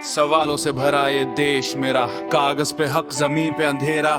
सवालों से भरा ये देश मेरा, कागज पे हक जमीन पे अंधेरा।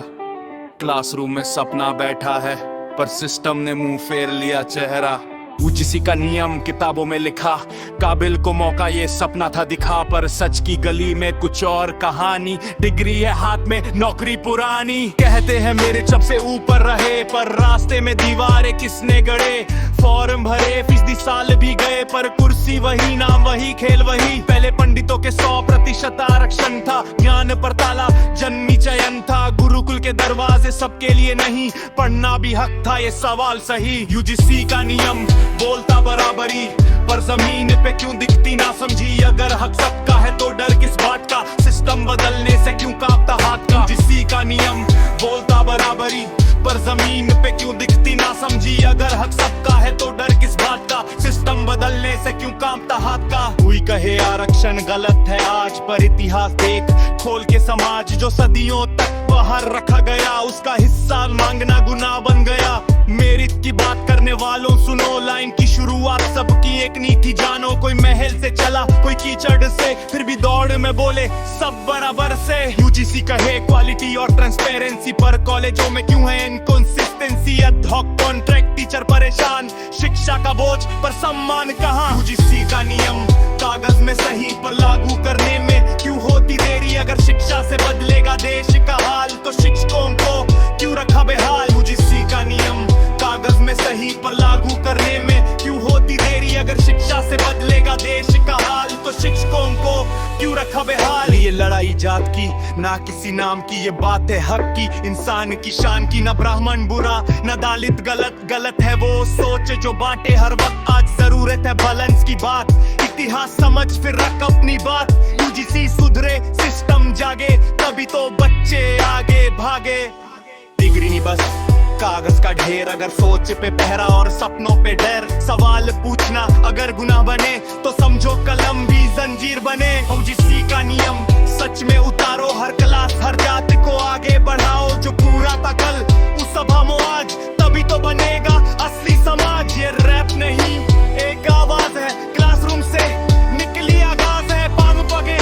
क्लासरूम में सपना बैठा है पर सिस्टम ने मुंह फेर लिया चेहरा। यूजीसी का नियम किताबों में लिखा, काबिल को मौका ये सपना था दिखा, पर सच की गली में कुछ और कहानी। डिग्री है हाथ में नौकरी पुरानी, कहते हैं मेरे जब से ऊपर रहे, पर रास्ते में दीवारें किसने गड़े। फॉर्म भरे फीसदी साल भी गए, पर कुर्सी वही नाम वही खेल वही। पहले पंडितों के 100% आरक्षण था, ज्ञान पर ताला जन्मी चयन था। गुरुकुल के दरवाजे सबके लिए नहीं, पढ़ना भी हक था ये सवाल सही। यूजीसी का नियम बोलता बराबरी, पर जमीन पे क्यों दिखती ना समझी। अगर हक सबका है तो डर किस बात का, सिस्टम बदलने से क्यों कांपता हाथ का। यूजीसी का नियम बोलता बराबरी, पर जमीन पे क्यों दिखती ना समझी। अगर हक सबका है तो डर किस बात का, सिस्टम बदलने से क्यों कांपता हाथ का। कोई कहे आरक्षण गलत है आज, पर इतिहास देख खोल के समाज जो सदियों तक बाहर रखा गया, उसका हिस्सा मांगना गुनाह बन गया। मेरिट की बात करने वालों सुनो, लाइन की शुरुआत सबकी एक नहीं थी जानो। कोई महल से चला कोई कीचड़ से, फिर भी दौड़ में बोले सब बराबर से। यूजीसी कहे क्वालिटी और ट्रांसपेरेंसी, पर कॉलेजों में क्यों है इनकंसिस्टेंसी। अधॉक कॉन्ट्रैक्ट टीचर परेशान, शिक्षा का बोझ पर सम्मान कहाँ। यूजीसी का नियम कागज में सही, पर लागू करने में क्यों होती देरी। अगर शिक्षा से बदलेगा देश का हाल, तो शिक्षकों को क्यों रखा बेहाल। यूजीसी का नियम कागज में सही, पर लागू करने में क्यों होती देरी। अगर शिक्षा से बदलेगा देश का हाल, तो शिक्षकों को क्यों रखा बेहाल। ये लड़ाई जात की ना किसी नाम की, ये बात है हक की, इंसान की शान की। न ब्राह्मण बुरा न दलित गलत, गलत है वो सोच जो बांटे हर वक्त। आज जरूरत है बैलेंस की बात, इतिहास समझ फिर रख अपनी बात। यूजीसी सुधरे सिस्टम जागे, तभी तो बच्चे आगे भागे। डिग्री नहीं बस कागज का ढेर, अगर सोच पे पहरा और सपनों पे डर। सवाल पूछना अगर गुनाह बने, तो समझो कलम भी जंजीर बने। यूजीसी का नियम सच में उतारो, हर क्लास हर जाति को आगे बढ़ाओ। जो पूरा था कल उस सभा में आज, तभी तो बनेगा असली समाज। ये रैप नहीं एक आवाज है, क्लासरूम से निकली आगाज है। पांव पगे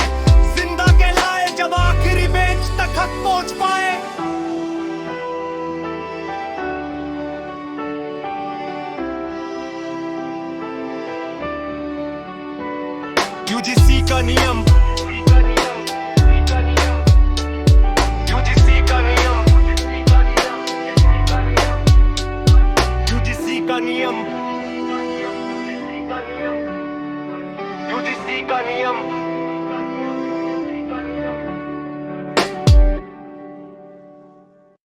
जिंदा कहलाए, जब आखिरी बेंच तक हक पहुंच पाए। यूजीसी का नियम, यूजीसी का नियम, यूजीसी का नियम, यूजीसी का नियम।